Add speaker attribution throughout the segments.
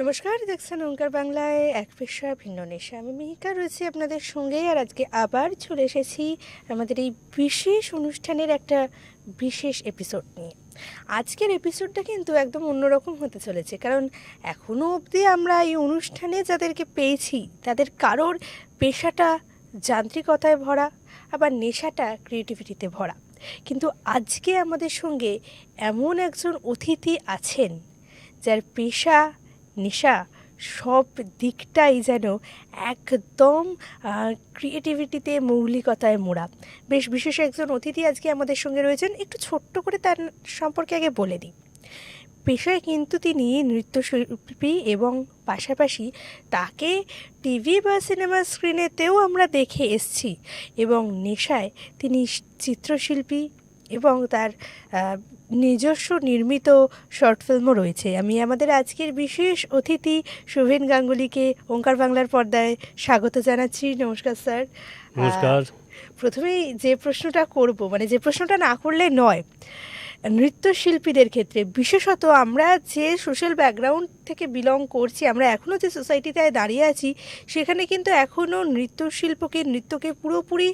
Speaker 1: নমস্কার, দেখছেন ওঙ্কার বাংলায় এক পেশা ভিন্ন নেশা। আমি মিহিকা রয়েছি আপনাদের সঙ্গে, আর আজকে আবার চলে এসেছি আমাদের এই বিশেষ অনুষ্ঠানের একটা বিশেষ এপিসোড নিয়ে। আজকের এপিসোডটা কিন্তু একদম অন্যরকম হতে চলেছে, কারণ এখনও অবধি আমরা এই অনুষ্ঠানে যাদেরকে পেয়েছি তাদের কারোর পেশাটা যান্ত্রিকতায় ভরা, আবার নেশাটা ক্রিয়েটিভিটিতে ভরা। কিন্তু আজকে আমাদের সঙ্গে এমন একজন অতিথি আছেন যার পেশা, নেশা সব দিকটাই যেন একদম ক্রিয়েটিভিটিতে, মৌলিকতায় মোড়া। বেশ বিশেষ একজন অতিথি আজকে আমাদের সঙ্গে রয়েছেন। একটু ছোট্ট করে তার সম্পর্কে আগে বলে দিই। পেশায় কিন্তু তিনি নৃত্যশিল্পী, এবং পাশাপাশি তাকে টিভি বা সিনেমা স্ক্রিনেতেও আমরা দেখে এসছি। এবং নেশায় তিনি চিত্রশিল্পী, এবং তার নিজস্ব নির্মিত শর্ট ফিল্মও রয়েছে। আমি আমাদের আজকের বিশেষ অতিথি শুভেন গাঙ্গুলিকে ওঙ্কার বাংলার পর্দায় স্বাগত জানাচ্ছি। নমস্কার স্যার।
Speaker 2: নমস্কার।
Speaker 1: প্রথমেই যে প্রশ্নটা করব, মানে যে প্রশ্নটা না করলে নয়, নৃত্যশিল্পীদের ক্ষেত্রে বিশেষত আমরা যে সোশ্যাল ব্যাকগ্রাউন্ড থেকে বিলং করছি, আমরা এখনও যে সোসাইটিতে দাঁড়িয়ে আছি, সেখানে কিন্তু এখনও নৃত্যকে পুরোপুরি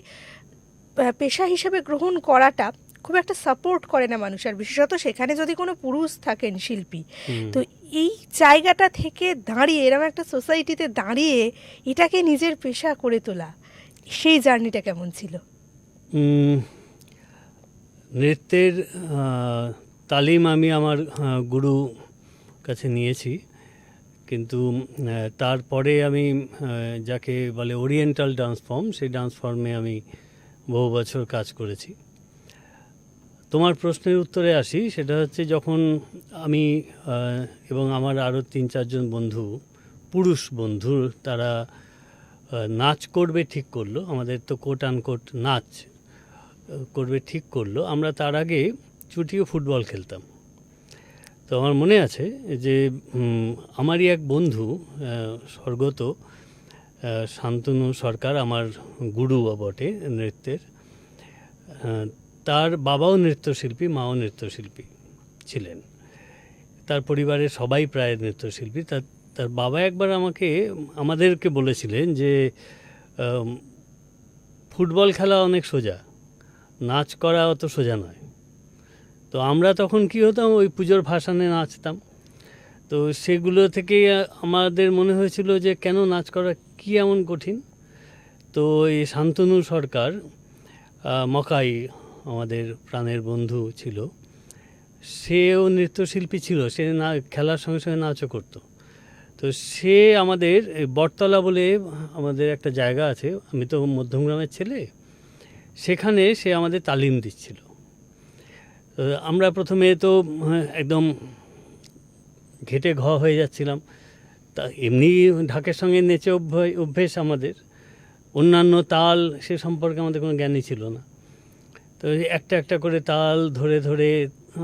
Speaker 1: পেশা হিসেবে গ্রহণ করাটা খুব একটা সাপোর্ট করে না মানুষ, আর বিশেষত সেখানে যদি কোনো পুরুষ থাকেন শিল্পী। তো এই জায়গাটা থেকে দাঁড়িয়ে, এরকম একটা সোসাইটিতে দাঁড়িয়ে এটাকে নিজের পেশা করে তোলা, সেই জার্নিটা কেমন ছিল?
Speaker 2: নৃত্যের তালিম আমি আমার গুরু কাছে নিয়েছি, কিন্তু তারপরে আমি যাকে বলে ওরিয়েন্টাল ডান্স ফর্ম, সেই ডান্স ফর্মে আমি বহু বছর কাজ করেছি। তোমার প্রশ্নের উত্তরে আসি। সেটা হচ্ছে, যখন আমি এবং আমার আরও 3-4 জন বন্ধু, পুরুষ বন্ধু, তারা নাচ করবে ঠিক করলো, আমাদের তো কোট আনকোট নাচ করবে ঠিক করলো, আমরা তার আগে চুটিয়ে ফুটবল খেলতাম। তো আমার মনে আছে যে আমারই এক বন্ধু, স্বর্গত শান্তনু সরকার, আমার গুরু বটে নৃত্যের, তার বাবাও নৃত্যশিল্পী, মাও নৃত্যশিল্পী ছিলেন। তার পরিবারের সবাই প্রায় নৃত্যশিল্পী। তার বাবা একবার আমাদেরকে বলেছিলেন যে ফুটবল খেলা অনেক সোজা, নাচ করা অত সোজা নয়। তো আমরা তখন কী হতাম, ওই পুজোর ভাসানে নাচতাম। তো সেগুলো থেকে আমাদের মনে হয়েছিল যে কেন নাচ করা কী এমন কঠিন। তো এই শান্তনু সরকার, মকাই আমাদের প্রাণের বন্ধু ছিল, সেও নৃত্যশিল্পী ছিল, সে খেলার সঙ্গে সঙ্গে নাচও করতো। তো সে আমাদের বটতলা বলে আমাদের একটা জায়গা আছে, আমি তো মধ্যমগ্রামের ছেলে, সেখানে সে আমাদের তালিম দিচ্ছিল। আমরা প্রথমে তো একদম ঘেটে হয়ে যাচ্ছিলাম। তা এমনি ঢাকের সঙ্গে নেচে অভ্যেস আমাদের, অন্যান্য তাল সে সম্পর্কে আমাদের কোনো জ্ঞানই ছিল না। তো একটা একটা করে তাল ধরে ধরে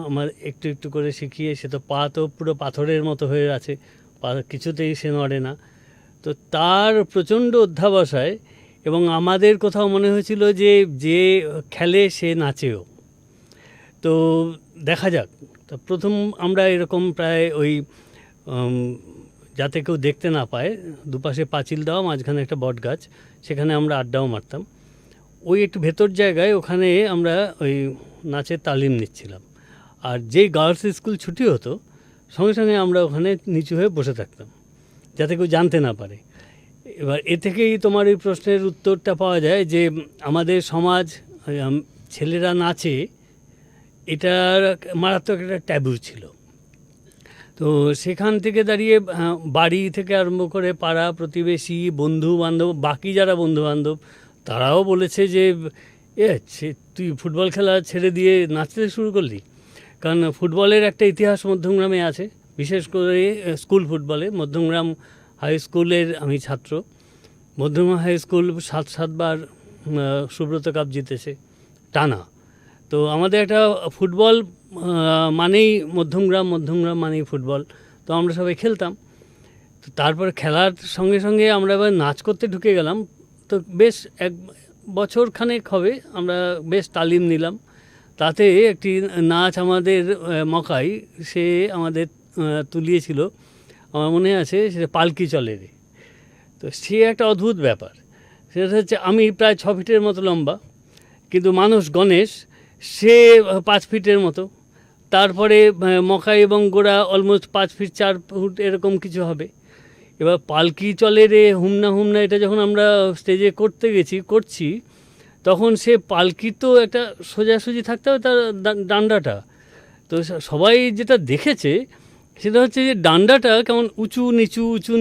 Speaker 2: আমার একটু একটু করে শিখিয়ে, সে তো পা তো পুরো পাথরের মতো হয়ে আছে, পা কিছুতেই সে নড়ে না। তো তার প্রচণ্ড অধ্যাবসায়, এবং আমাদের কোথাও মনে হয়েছিল যে যে খেলে সে নাচেও। তো দেখা যাক। তো প্রথম আমরা এরকম প্রায় ওই যাতে কেউ দেখতে না পায়, দুপাশে পাঁচিল দেওয়া, মাঝখানে একটা বট গাছ, সেখানে আমরা আড্ডাও মারতাম। ওই একটু ভেতর জায়গায়, ওখানে আমরা ওই নাচের তালিম নিচ্ছিলাম। আর যেই গার্লস স্কুল ছুটি হতো, সঙ্গে সঙ্গে আমরা ওখানে নিচু হয়ে বসে থাকতাম, যাতে কেউ জানতে না পারে। এবার এ থেকেই তোমার এই প্রশ্নের উত্তরটা পাওয়া যায় যে আমাদের সমাজ, ছেলেরা নাচে, এটার মারাত্মক একটা ট্যাবু ছিল। তো সেখান থেকে দাঁড়িয়ে বাড়ি থেকে আরম্ভ করে পাড়া প্রতিবেশী, বন্ধু বান্ধব, বাকি যারা বন্ধু বান্ধব, তারাও বলেছে যে তুই ফুটবল খেলা ছেড়ে দিয়ে নাচতে শুরু করলি। কারণ ফুটবলের একটা ইতিহাস মধ্যমগ্রামে আছে, বিশেষ করে স্কুল ফুটবলে। মধ্যমগ্রাম হাই স্কুলের আমি ছাত্র। মধ্যমগ্রাম হাই স্কুল 7বার সুব্রত কাপ জিতেছে টানা। তো আমাদের একটা ফুটবল মানেই মধ্যমগ্রাম মানেই ফুটবল। তো আমরা সবাই খেলতাম। তো তারপর খেলার সঙ্গে সঙ্গে আমরা এবার নাচ করতে ঢুকে গেলাম। তো বেশ 1 বছর খানেক হবে আমরা বেশ তালিম নিলাম। তাতে একটি নাচ আমাদের মকাই, সে আমাদের তুলিয়েছিল আমার মনে আছে সেটা পালকি চলে রে। তো সে একটা অদ্ভুত ব্যাপার। সেটা হচ্ছে আমি প্রায় 6 ফিটের মতো লম্বা, কিন্তু মানুষ গণেশ সে 5 ফিটের মতো। তারপরে মকাই এবং গোড়া অলমোস্ট 5 ফিট 4 ফুট এরকম কিছু হবে। এবার পালকি চলে রে হুমনা হুমনা এটা যখন আমরা স্টেজে করছি তখন সে পালকি তো একটা সোজাসুজি থাকতে হবে তার ডান্ডাটা। তো সবাই যেটা দেখেছে সেটা হচ্ছে যে ডান্ডাটা কেমন উঁচু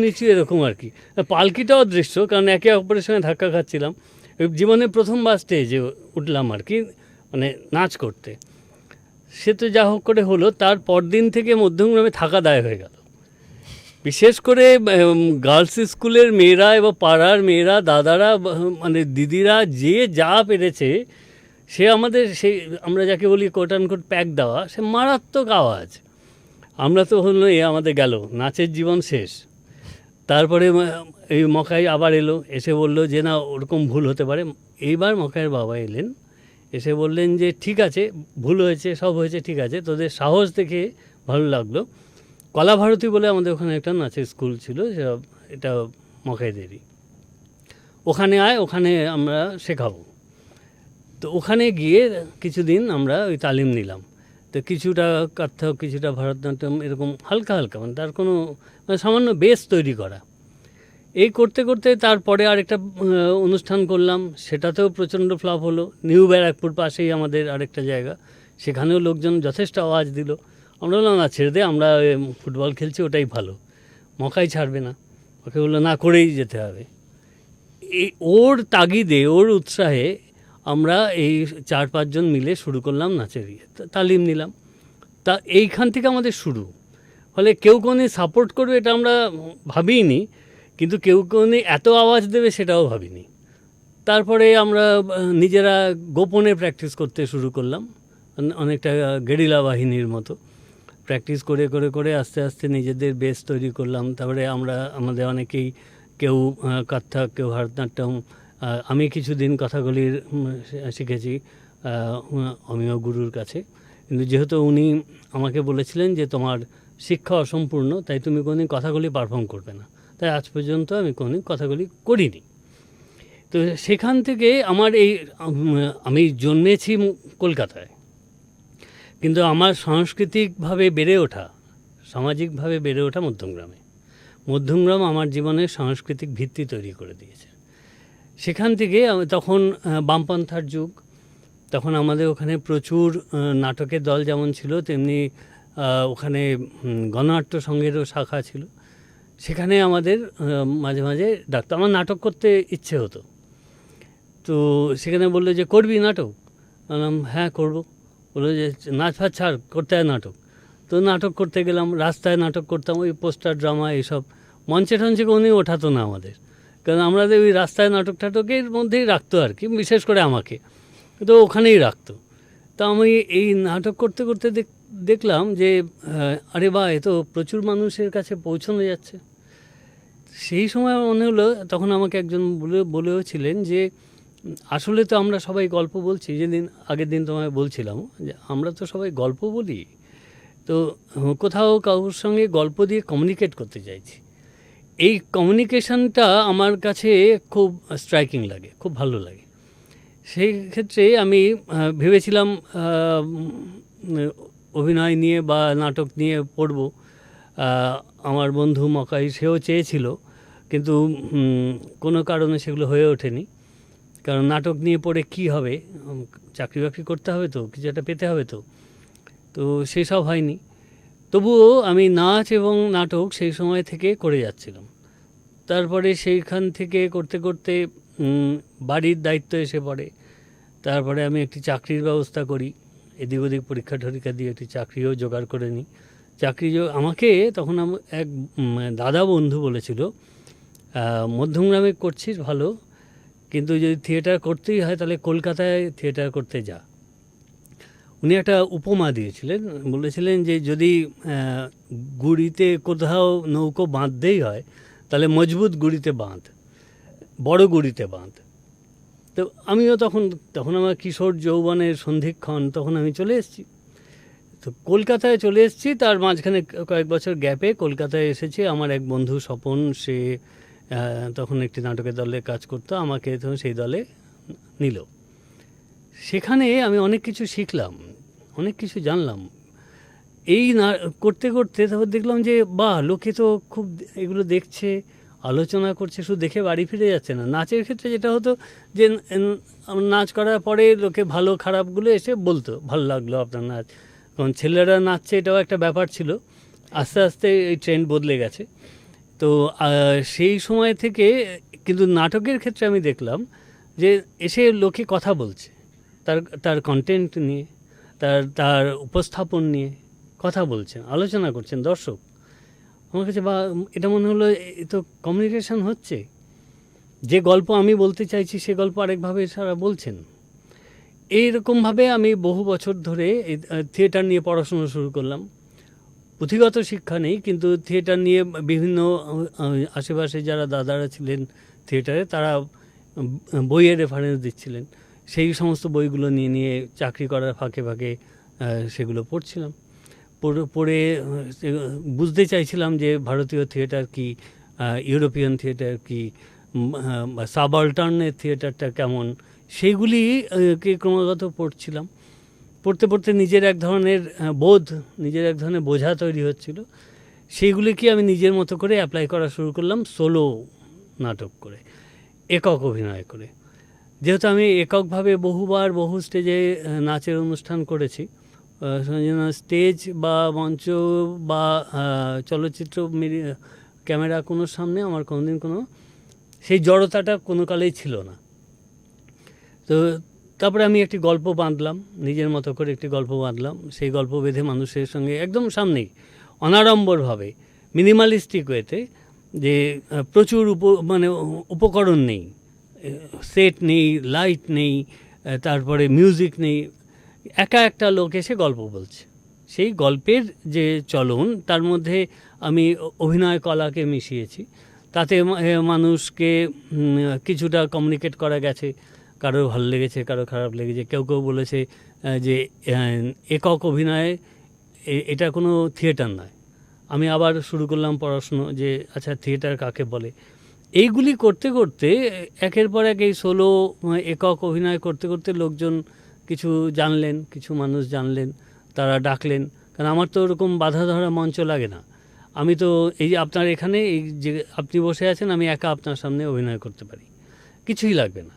Speaker 2: নিচু এরকম আর কি। পালকিটাও অদৃশ্য, কারণ একে অপরের সঙ্গে ধাক্কা খাচ্ছিলাম। জীবনে প্রথমবার স্টেজে উঠলাম আর কি, মানে নাচ করতে। সে তো যা হোক করে হলো। তার পরদিন থেকে মধ্যমগ্রামে থাকা দায় হয়ে গেল। বিশেষ করে গার্লস স্কুলের মেয়েরা এবং পাড়ার মেয়েরা, দাদারা, মানে দিদিরা যে যা পেরেছে, সে আমাদের সেই আমরা যাকে বলি কোট অ্যান্ড কোট প্যাক দেওয়া, সে মারাত্মক আওয়াজ। আমরা তো হলো আমাদের গেল নাচের জীবন শেষ। তারপরে এই মকাই আবার এলো, এসে বলল যে না ওরকম ভুল হতে পারে। এইবার মকাইয়ের বাবা এলেন, এসে বললেন যে ঠিক আছে, ভুল হয়েছে, সব হয়েছে, ঠিক আছে, তোদের সাহস দেখে ভালো লাগলো। কলাভারতী বলে আমাদের ওখানে একটা নাচের স্কুল ছিল, এটা মকাইদেরই। ওখানে আয়, ওখানে আমরা শেখাবো। তো ওখানে গিয়ে কিছুদিন আমরা ওই তালিম নিলাম। তো কিছুটা কত্থক, কিছুটা ভারতনাট্যম, এরকম হালকা হালকা, মানে তার কোনো মানে সামান্য বেস তৈরি করা। এই করতে করতে তারপরে আরেকটা অনুষ্ঠান করলাম, সেটাতেও প্রচণ্ড ফ্লপ হলো। নিউ ব্যারাকপুর পাশেই আমাদের আরেকটা জায়গা, সেখানেও লোকজন যথেষ্ট আওয়াজ দিল। আমরা বললাম না ছেড়ে দে, আমরা ফুটবল খেলছি, ওটাই ভালো। মকাই ছাড়বে না, ওকে বললো না, করেই যেতে হবে। এই ওর তাগিদে, ওর উৎসাহে আমরা এই 4-5 জন মিলে শুরু করলাম নাচের তালিম নিলাম। তা এইখান থেকে আমাদের শুরু। ফলে কেউ কোনো সাপোর্ট করবে এটা আমরা ভাবিনি, কিন্তু কেউ কোনো এত আওয়াজ দেবে সেটাও ভাবিনি। তারপরে আমরা নিজেরা গোপনে প্র্যাকটিস করতে শুরু করলাম, অনেকটা গেরিলা বাহিনীর মতো। প্র্যাকটিস করে করে করে আস্তে আস্তে নিজেদের বেস তৈরি করলাম। তারপরে আমাদের অনেকেই, কেউ কত্থক, কেউ ভারতনাট্যম, আমি কিছুদিন কথাগুলির শিখেছি অমিয় গুরুর কাছে। কিন্তু যেহেতু উনি আমাকে বলেছিলেন যে তোমার শিক্ষা অসম্পূর্ণ, তাই তুমি কোনোদিন কথাগুলি পারফর্ম করবে না, তাই আজ পর্যন্ত আমি কোনোদিন কথাগুলি করিনি। তো সেখান থেকে আমার আমি জন্মেছি কলকাতায়, কিন্তু আমার সাংস্কৃতিকভাবে বেড়ে ওঠা, সামাজিকভাবে বেড়ে ওঠা মধ্যমগ্রামে। মধ্যমগ্রাম আমার জীবনের সাংস্কৃতিক ভিত্তি তৈরি করে দিয়েছে। সেখান থেকে তখন বামপন্থার যুগ, তখন আমাদের ওখানে প্রচুর নাটকের দল যেমন ছিল, তেমনি ওখানে গণনাট্য সংঘেরও শাখা ছিল। সেখানে আমাদের মাঝে মাঝে ডাকতো, আমার নাটক করতে ইচ্ছে হতো। তো সেখানে বললো যে করবি নাটক? বললাম হ্যাঁ করবো। বললো যে নাচ ফাচ ছাড়, করতে হয় নাটক। তো নাটক করতে গেলাম, রাস্তায় নাটক করতাম, ওই পোস্টার ড্রামা এইসব। মঞ্চে টঞ্চে কোনো ওঠাতো না আমাদের, কারণ আমাদের ওই রাস্তায় নাটক টাটকের মধ্যেই রাখতো আর কি, বিশেষ করে আমাকে তো ওখানেই রাখতো। তো আমি এই নাটক করতে করতে দেখলাম যে আরে বাহ, এ তো প্রচুর মানুষের কাছে পৌঁছানো যাচ্ছে। সেই সময় আমার মনে হলো, তখন আমাকে একজন বলেও ছিলেন যে আসলে তো আমরা সবাই গল্প বলছি, যেদিন আগের দিন তোমায় বলছিলাম যে আমরা তো সবাই গল্প বলি, তো কোথাও কারোর সঙ্গে গল্প দিয়ে কমিউনিকেট করতে চাইছি। এই কমিউনিকেশনটা আমার কাছে খুব স্ট্রাইকিং লাগে, খুব ভালো লাগে। সেই ক্ষেত্রে আমি ভেবেছিলাম অভিনয় নিয়ে বা নাটক নিয়ে পড়ব। আমার বন্ধু মকাই সেও চেয়েছিল, কিন্তু কোনো কারণে সেগুলো হয়ে ওঠেনি। কারণ নাটক নিয়ে পড়ে কি হবে, চাকরি বাকরি করতে হবে তো, কিছু একটা পেতে হবে তো, তো সেসব হয়নি। তবুও আমি নাচ এবং নাটক সেই সময় থেকে করে যাচ্ছিলাম। তারপরে সেইখান থেকে করতে করতে বাড়ির দায়িত্ব এসে পড়ে। তারপরে আমি একটি চাকরির ব্যবস্থা করি, এদিক ওদিক পরীক্ষা টরীক্ষা দিয়ে একটি চাকরিও জোগাড় করে নিই। আমাকে তখন এক দাদা বন্ধু বলেছিল, মধ্যমগ্রামে করছিস ভালো, কিন্তু যদি থিয়েটার করতেই হয় তাহলে কলকাতায় থিয়েটার করতে যা। উনি একটা উপমা দিয়েছিলেন, বলেছিলেন যে যদি গুড়িতে কোথাও নৌকো বাঁধতেই হয় তাহলে মজবুত গুড়িতে বাঁধ, বড় গুড়িতে বাঁধ। তো আমিও তখন আমার কিশোর যৌবনের সন্ধিক্ষণ, তখন আমি চলে এসেছি। তো কলকাতায় চলে এসেছি, তার মাঝখানে কয়েক বছর গ্যাপে কলকাতায় এসেছি। আমার এক বন্ধু স্বপন, সে তখন একটি নাটকের দলে কাজ করতো, আমাকে তখন সেই দলে নিল। সেখানে আমি অনেক কিছু শিখলাম, অনেক কিছু জানলাম। এই না করতে করতে তারপর দেখলাম যে বাহ, লোকে তো খুব এগুলো দেখছে, আলোচনা করছে, শুধু দেখে বাড়ি ফিরে যাচ্ছে না। নাচের ক্ষেত্রে যেটা হতো যে নাচ করার পরে লোকে ভালো খারাপগুলো এসে বলতো, ভালো লাগলো আপনার নাচ। কারণ ছেলেরা নাচছে এটাও একটা ব্যাপার ছিল। আস্তে আস্তে এই ট্রেন্ড বদলে গেছে। তো সেই সময় থেকে কিন্তু নাটকের ক্ষেত্রে আমি দেখলাম যে এসে লোকে কথা বলছে, তার তার কন্টেন্ট নিয়ে, তার উপস্থাপন নিয়ে কথা বলছেন, আলোচনা করছেন দর্শক। আমার কাছে বা এটা মনে হলো এ তো কমিউনিকেশন হচ্ছে। যে গল্প আমি বলতে চাইছি সে গল্প আরেকভাবে সারা বলছেন। এইরকমভাবে আমি বহু বছর ধরে থিয়েটার নিয়ে পড়াশোনা শুরু করলাম। পুঁথিগত শিক্ষা নেই, কিন্তু থিয়েটার নিয়ে বিভিন্ন আশেপাশে যারা দাদারা ছিলেন থিয়েটারে, তারা বইয়ের রেফারেন্স দিচ্ছিলেন। সেই সমস্ত বইগুলো নিয়ে নিয়ে চাকরি করার ফাঁকে ফাঁকে সেগুলো পড়ছিলাম। পড়ে বুঝতে চাইছিলাম যে ভারতীয় থিয়েটার কি, ইউরোপিয়ান থিয়েটার কি, সাবঅল্টারনেট থিয়েটারটা কেমন, সেইগুলি কে ক্রমাগত পড়ছিলাম। পড়তে পড়তে নিজের এক ধরনের নিজের এক ধরনের বোঝা তৈরি হচ্ছিল। সেইগুলিকে আমি নিজের মতো করে অ্যাপ্লাই করা শুরু করলাম, সোলো নাটক করে, একক অভিনয় করে। যেহেতু আমি এককভাবে বহুবার বহু স্টেজে নাচের অনুষ্ঠান করেছি, স্টেজ বা মঞ্চ বা চলচ্চিত্র ক্যামেরা কোনো সামনে আমার কোনোদিন কোনো সেই জড়তাটা কোনো কালেই ছিল না। তো তারপরে আমি একটি গল্প বাঁধলাম, নিজের মতো করে একটি গল্প বাঁধলাম। সেই গল্প বেঁধে মানুষের সঙ্গে একদম সামনেই অনাড়ম্বরভাবে, মিনিমালিস্টিক ওয়েতে, যে প্রচুর উপকরণ নেই, সেট নেই, লাইট নেই, তারপরে মিউজিক নেই, একা একটা লোক এসে গল্প বলছে। সেই গল্পের যে চলন, তার মধ্যে আমি অভিনয় কলাকে মিশিয়েছি। তাতে মানুষকে কিছুটা কমিউনিকেট করা গেছে। কারো ভালো লেগেছে, কারো খারাপ লেগেছে। কেউ কেউ বলেছে যে একক অভিনয় এটা কোনো থিয়েটার নয়। আমি আবার শুরু করলাম পড়াশুনো যে আচ্ছা থিয়েটার কাকে বলে। এইগুলি করতে করতে একের পর এক এই সোলো একক অভিনয় করতে করতে লোকজন কিছু জানলেন, কিছু মানুষ জানলেন, তারা ডাকলেন। কারণ আমার তো ওরকম বাধা ধরা মঞ্চ লাগে না। আমি তো এই যে আপনার এখানে এই যে আপনি বসে আছেন, আমি একা আপনার সামনে অভিনয় করতে পারি, কিছুই লাগবে না।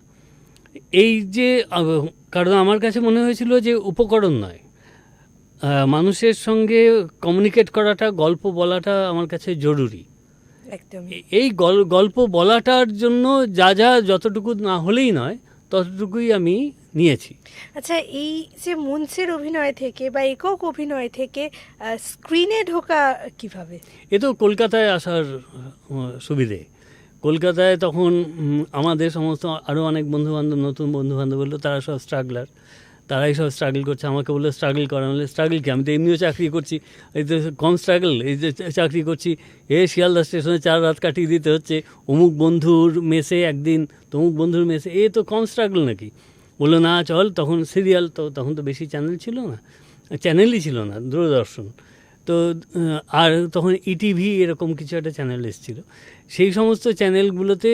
Speaker 2: এই যে কারণ আমার কাছে মনে হয়েছিল যে উপকরণ নয়, মানুষের সঙ্গে কমিউনিকেট করাটা, গল্প বলাটা আমার কাছে জরুরি।
Speaker 1: একদম
Speaker 2: এই গল্প বলাটার জন্য যা যা যতটুকু না হলেই নয় ততটুকুই আমি নিয়েছি।
Speaker 1: আচ্ছা, এই যে মঞ্চের অভিনয় থেকে বা একক অভিনয় থেকে স্ক্রিনে ঢোকা কিভাবে?
Speaker 2: এ তো কলকাতায় আসার সুবিধে। কলকাতায় তখন আমাদের সমস্ত আরও অনেক বন্ধুবান্ধব, নতুন বন্ধুবান্ধব বললো, তারা সব স্ট্রাগলার, তারাই সব স্ট্রাগল করছে। আমাকে বললো স্ট্রাগল করা, বলে স্ট্রাগল কি, আমি তো এমনিও চাকরি করছি, এই তো কম স্ট্রাগল, এই যে চাকরি করছি, শিয়ালদা স্টেশনে 4 রাত কাটিয়ে দিতে হচ্ছে, অমুক বন্ধুর মেসে একদিন, তমুক বন্ধুর মেসে, এ তো কম স্ট্রাগল নাকি? বললো না চল। তখন সিরিয়াল, তো তখন তো বেশি চ্যানেল ছিল না, চ্যানেলই ছিল না, দূরদর্শন তো, আর তখন ইটিভি এরকম কিছু একটা চ্যানেল এসেছিলো। সেই সমস্ত চ্যানেলগুলোতে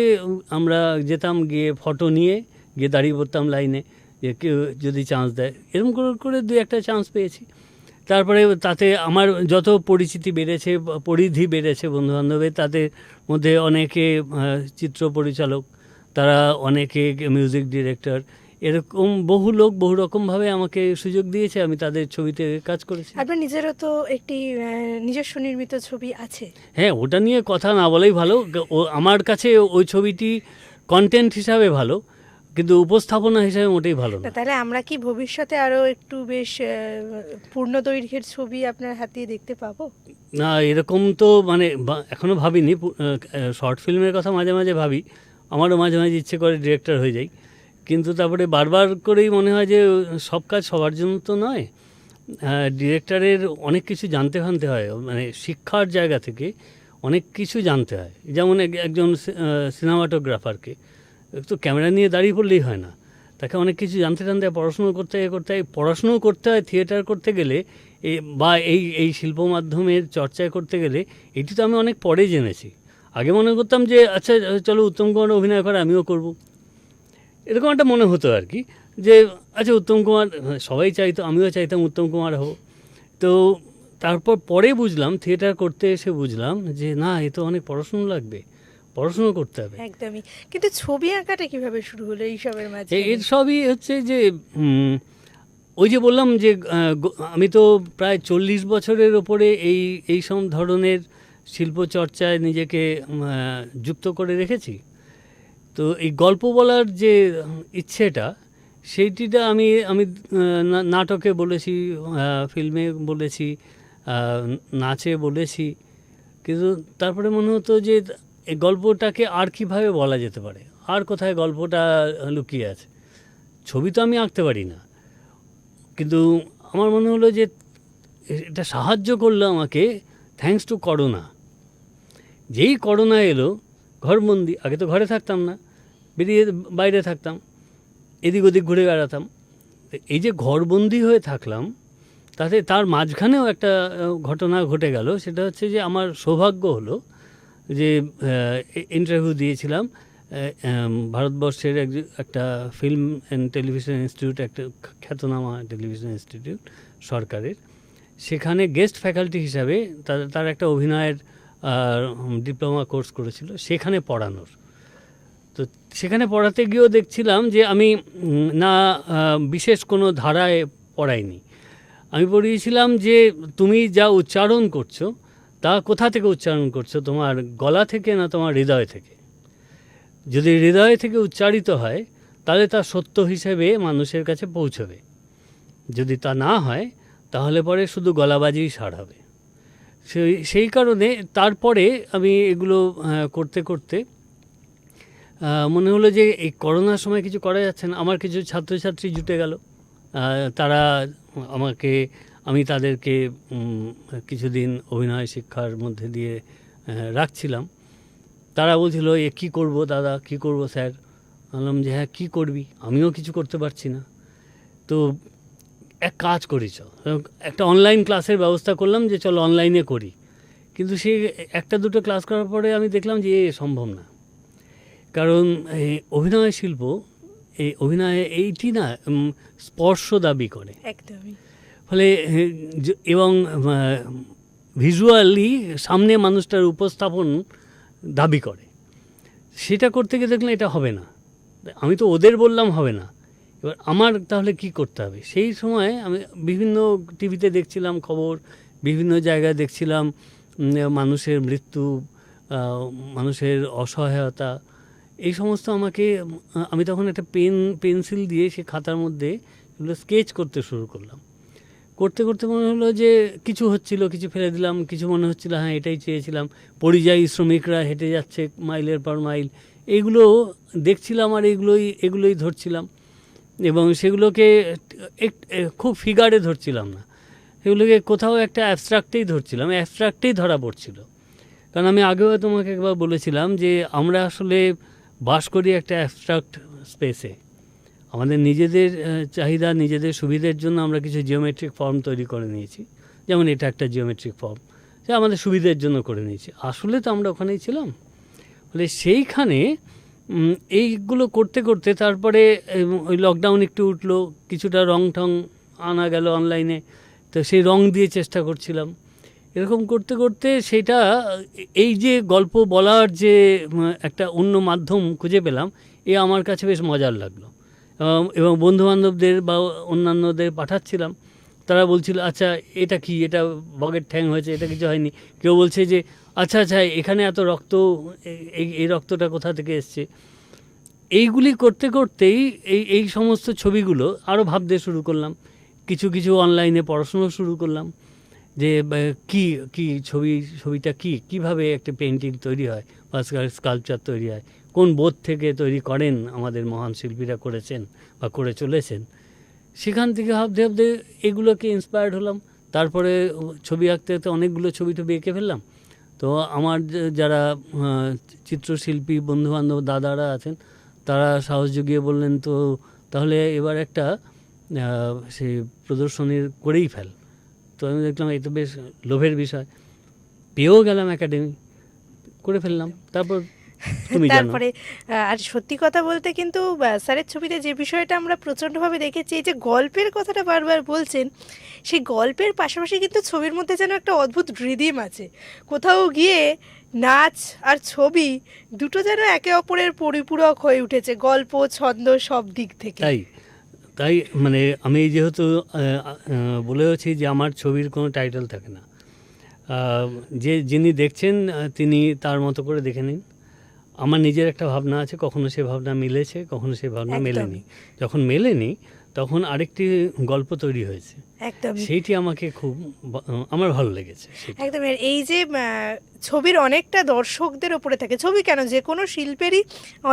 Speaker 2: আমরা যেতাম, গিয়ে ফটো নিয়ে গিয়ে দাঁড়িয়ে পড়তাম লাইনে, যে কেউ যদি চান্স দেয়। এরকম করে করে 2-1টা চান্স পেয়েছি। তারপরে তাতে আমার যত পরিচিতি বেড়েছে, পরিধি বেড়েছে বন্ধুবান্ধবের, তাদের মধ্যে অনেকে চিত্র পরিচালক, তারা অনেকে মিউজিক ডিরেক্টর, এরকম বহু লোক বহু রকমভাবে আমাকে সুযোগ দিয়েছে। আমি তাদের ছবিতে কাজ করেছি।
Speaker 1: আপনার নিজেরও তো একটি নিজস্ব নির্মিত ছবি আছে।
Speaker 2: হ্যাঁ, ওটা নিয়ে কথা না বলাই ভালো। আমার কাছে ওই ছবিটি কন্টেন্ট হিসাবে ভালো, কিন্তু উপস্থাপনা হিসাবে মোটেই ভালো না।
Speaker 1: তাহলে আমরা কি ভবিষ্যতে আরও একটু বেশ পূর্ণ দৈর্ঘ্যের ছবি আপনার হাতে দেখতে পাবো?
Speaker 2: না, এরকম তো এখনও ভাবিনি। শর্ট ফিল্মের কথা মাঝে মাঝে ভাবি, আমারও মাঝে মাঝে ইচ্ছে করে ডিরেক্টর হয়ে যাই, কিন্তু তারপরে বারবার করেই মনে হয় যে সব কাজ সবার জন্য তো নয়। ডিরেক্টরের অনেক কিছু জানতে হয়, শিক্ষার জায়গা থেকে অনেক কিছু জানতে হয়। যেমন একজন সিনেমাটোগ্রাফারকে তো ক্যামেরা নিয়ে দাঁড়িয়ে পড়লেই হয় না, তাকে অনেক কিছু জানতে পড়াশুনো করতে হয়। থিয়েটার করতে গেলে বা এই শিল্প মাধ্যমের চর্চা করতে গেলে এটি তো আমি অনেক পরে জেনেছি। আগে মনে করতাম যে আচ্ছা চলো উত্তম কুমার অভিনয় করে আমিও করব, এরকম একটা মনে হতো আর কি, যে আচ্ছা উত্তম কুমার সবাই চাইতো, আমিও চাইতাম উত্তম কুমার হব। তো তারপর পরে বুঝলাম, থিয়েটার করতে এসে বুঝলাম যে না, এ তো অনেক পড়াশুনো লাগবে, পড়াশুনো করতে হবে।
Speaker 1: একদমই। কিন্তু ছবি আঁকাটা কিভাবে শুরু হলো এইসবের মাঝে?
Speaker 2: এর সবই হচ্ছে যে ওই যে বললাম যে আমি তো প্রায় 40 বছরের ওপরে এই সব ধরনের শিল্প চর্চায় নিজেকে যুক্ত করে রেখেছি। তো এই গল্প বলার যে ইচ্ছেটা, সেইটিটা আমি আমি নাটকে বলেছি, ফিল্মে বলেছি, নাচে বলেছি, কিন্তু তারপরে মনে হতো যে এই গল্পটাকে আর কীভাবে বলা যেতে পারে, আর কোথায় গল্পটা লুকিয়ে আছে। ছবি তো আমি আঁকতে পারি না, কিন্তু আমার মনে হলো যে এটা সাহায্য করলো আমাকে থ্যাঙ্কস টু করোনা। যেই করোনা এলো, ঘরবন্দি, আগে তো ঘরে থাকতাম না, বেরিয়ে বাইরে থাকতাম, এদিক ওদিক ঘুরে বেড়াতাম। এই যে ঘরবন্দি হয়ে থাকলাম, তাতে তার মাঝখানেও একটা ঘটনা ঘটে গেল। সেটা হচ্ছে যে আমার সৌভাগ্য হলো যে ইন্টারভিউ দিয়েছিলাম ভারতবর্ষের একটা ফিল্ম অ্যান্ড টেলিভিশন ইনস্টিটিউট, একটা খ্যাতনামা টেলিভিশন ইনস্টিটিউট সরকারের। সেখানে গেস্ট ফ্যাকাল্টি হিসাবে তার একটা অভিনয়ের ডিপ্লোমা কোর্স করেছিল, সেখানে পড়ানোর। তো সেখানে পড়াতে গিয়েও দেখছিলাম যে আমি না বিশেষ কোনো ধারায় পড়াইনি। আমি পড়িয়েছিলাম যে তুমি যা উচ্চারণ করছো তা কোথা থেকে উচ্চারণ করছো, তোমার গলা থেকে না তোমার হৃদয় থেকে। যদি হৃদয় থেকে উচ্চারিত হয় তাহলে তা সত্য হিসেবে মানুষের কাছে পৌঁছবে, যদি তা না হয় তাহলে পরে শুধু গলাবাজিই সার হবে। সেই কারণে তারপরে আমি এগুলো করতে করতে মনে হলো যে এই করোনার সময় কিছু করা যাচ্ছে না। আমার কিছু ছাত্রছাত্রী জুটে গেল, তারা আমি তাদেরকে কিছুদিন অভিনয় শিক্ষার মধ্যে দিয়ে রাখছিলাম। তারা বলছিল এ কী করবো দাদা, কী করবো স্যার। বললাম যে হ্যাঁ, কী করবি, আমিও কিছু করতে পারছি না। তো এক কাজ করি, একটা অনলাইন ক্লাসের ব্যবস্থা করলাম, যে চলো অনলাইনে করি। কিন্তু সেই একটা দুটো ক্লাস করার পরে আমি দেখলাম যে সম্ভব না। কারণ অভিনয় শিল্প, এই অভিনয় এইটি না স্পর্শ দাবি করে
Speaker 1: একদমই।
Speaker 2: ফলে এবং ভিজুয়ালি সামনে মানুষটার উপস্থাপন দাবি করে। সেটা করতে গিয়ে দেখলাম এটা হবে না। আমি তো ওদের বললাম হবে না, এবার আমার তাহলে কি করতে হবে? সেই সময় আমি বিভিন্ন টিভিতে দেখছিলাম খবর, বিভিন্ন জায়গায় দেখছিলাম মানুষের মৃত্যু, মানুষের অসহায়তা, এই সমস্ত আমি তখন একটা পেন্সিল দিয়ে সে খাতার মধ্যে এগুলো স্কেচ করতে শুরু করলাম। করতে করতে মনে হলো যে কিছু হচ্ছিল, কিছু ফেলে দিলাম, কিছু মনে হচ্ছিল হ্যাঁ এটাই চেয়েছিলাম। পরিযায়ী শ্রমিকরা হেঁটে যাচ্ছে মাইলের পর মাইল, এইগুলো দেখছিলাম আর এগুলোই ধরছিলাম, এবং সেগুলোকে খুব ফিগারে ধরছিলাম না, সেগুলোকে কোথাও একটা অ্যাবস্ট্রাক্টেই ধরছিলাম, অ্যাবস্ট্রাক্টেই ধরা পড়ছিল। কারণ আমি আগেও তোমাকে একবার বলেছিলাম যে আমরা আসলে বাস করি একটা অ্যাবস্ট্রাক্ট স্পেসে। আমাদের নিজেদের চাহিদা, নিজেদের সুবিধের জন্য আমরা কিছু জিওমেট্রিক ফর্ম তৈরি করে নিয়েছি, যেমন এটা একটা জিওমেট্রিক ফর্ম, সে আমাদের সুবিধের জন্য করে নিয়েছি। আসলে তো আমরা ওখানেই ছিলাম। ফলে সেইখানে এইগুলো করতে করতে তারপরে ওই লকডাউন একটু উঠলো, কিছুটা রং ঠং আনা গেল অনলাইনে, তো সেই রং দিয়ে চেষ্টা করছিলাম। এরকম করতে করতে সেটা, এই যে গল্প বলার যে একটা অন্য মাধ্যম খুঁজে পেলাম, এ আমার কাছে বেশ মজার লাগলো। এবং বন্ধুবান্ধবদের বা অন্যান্যদের পাঠাচ্ছিলাম, তারা বলছিল আচ্ছা এটা কি, এটা বগের ঠ্যাং হয়েছে, এটা কিছু হয়নি। কেউ বলছে যে আচ্ছা আচ্ছা এখানে এত রক্ত, এই রক্তটা কোথা থেকে এসছে। এইগুলি করতে করতেই এই সমস্ত ছবিগুলো আরও ভাবতে শুরু করলাম। কিছু অনলাইনে পড়াশুনো শুরু করলাম যে কি ছবিটা কীভাবে একটা পেন্টিং তৈরি হয় বা স্কাল্পচার তৈরি হয়, কোন বোধ থেকে তৈরি করেন আমাদের মহান শিল্পীরা করেছেন বা করে চলেছেন। সেখান থেকে ভাবতে ভাবতে এগুলোকে ইন্সপায়ার্ড হলাম। তারপরে ছবি আঁকতে আঁকতে অনেকগুলো ছবি এঁকে ফেললাম। তো আমার যারা চিত্রশিল্পী বন্ধুবান্ধব দাদারা আছেন, তারা সাহস জুগিয়ে বললেন তো তাহলে এবার একটা সেই প্রদর্শনীর করেই ফেল। তো আমি দেখলাম এই তো বেশ লোভের বিষয়, পেয়েও গেলাম, একাডেমি করে ফেললাম। তারপর তুমি জানো।
Speaker 1: তারপরে আর সত্যি কথা বলতে কিন্তু স্যারের ছবিতে যে বিষয়টা আমরা প্রচণ্ডভাবে দেখেছি, এই যে গল্পের কথাটা বারবার বলছেন, সেই গল্পের পাশাপাশি কিন্তু ছবির মধ্যে যেন একটা অদ্ভুত রিদিম আছে। কোথাও গিয়ে নাচ আর ছবি দুটো যেন একে অপরের পরিপূরক হয়ে উঠেছে, গল্প ছন্দ সব দিক থেকে।
Speaker 2: তাই মানে আমি যেহেতু বলেওছি যে আমার ছবির কোনো টাইটেল থাকে না, যিনি দেখছেন তিনি তার মতো করে দেখে নিন। আমার নিজের একটা ভাবনা আছে, কখনো সে ভাবনা মিলেছে, কখনো সে ভাবনা
Speaker 1: একদম।
Speaker 2: মেলেনি। যখন মেলেনি তখন আরেকটি গল্প তৈরি হয়েছে,
Speaker 1: একদম
Speaker 2: সেইটি আমাকে খুব আমার ভালো লেগেছে সেটি।
Speaker 1: একদম। এই যে ছবির অনেকটা দর্শকদের ওপরে থাকে, ছবি কেন যে কোনো শিল্পেরই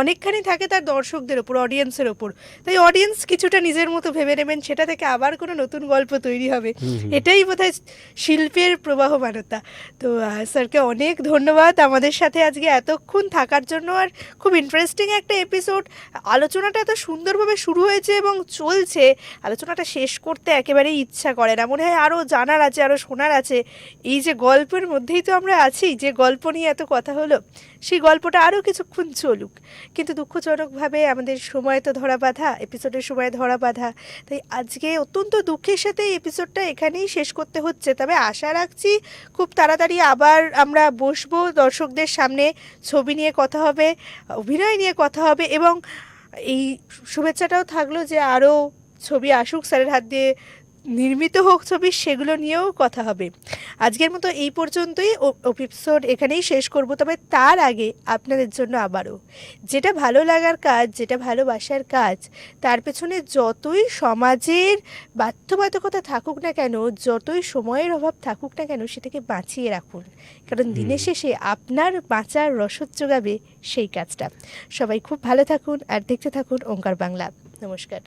Speaker 1: অনেকখানি থাকে তার দর্শকদের ওপর, অডিয়েন্সের ওপর। তাই অডিয়েন্স কিছুটা নিজের মতো ভেবে নেবেন, সেটা থেকে আবার কোনো নতুন গল্প তৈরি হবে। এটাই বোধহয় শিল্পের প্রবাহমানতা। তো স্যারকে অনেক ধন্যবাদ আমাদের সাথে আজকে এতক্ষণ থাকার জন্য। আর খুব ইন্টারেস্টিং একটা এপিসোড, আলোচনাটা এত সুন্দরভাবে শুরু হয়েছে এবং চলছে, আলোচনাটা শেষ করতে একেবারেই ইচ্ছা করে না, মনে হয় আরও জানার আছে, আরও শোনার আছে। এই যে গল্পের মধ্যেই তো আমরা আছি, যে গল্প নিয়ে এত কথা হলো, সেই গল্পটা আরও কিছুক্ষণ চলুক। কিন্তু দুঃখজনকভাবে আমাদের সময় তো ধরা বাঁধা, এপিসোডের সময় ধরা বাঁধা। তাই আজকে অত্যন্ত দুঃখের সাথে এই এপিসোডটা এখানেই শেষ করতে হচ্ছে। তবে আশা রাখছি খুব তাড়াতাড়ি আবার আমরা বসবো, দর্শকদের সামনে ছবি নিয়ে কথা হবে, অভিনয় নিয়ে কথা হবে, এবং এই শুভেচ্ছাটাও থাকলো যে আরও ছবি আসুক, স্যারের হাত দিয়ে নির্মিত হোক ছবি, সেগুলো নিয়েও কথা হবে। আজকের মতো এই পর্যন্তই এপিসোড এখানেই শেষ করব। তবে তার আগে আপনাদের জন্য আবারও, যেটা ভালো লাগার কাজ, যেটা ভালোবাসার কাজ, তার পেছনে যতই সমাজের বাধ্যবাধকতা থাকুক না কেন, যতই সময়ের অভাব থাকুক না কেন, সেটাকে বাঁচিয়ে রাখুন। কারণ দিনের শেষে আপনার বাঁচার রসদ যোগাবে সেই কাজটা। সবাই খুব ভালো থাকুন আর দেখতে থাকুন ওঙ্কার বাংলা। নমস্কার।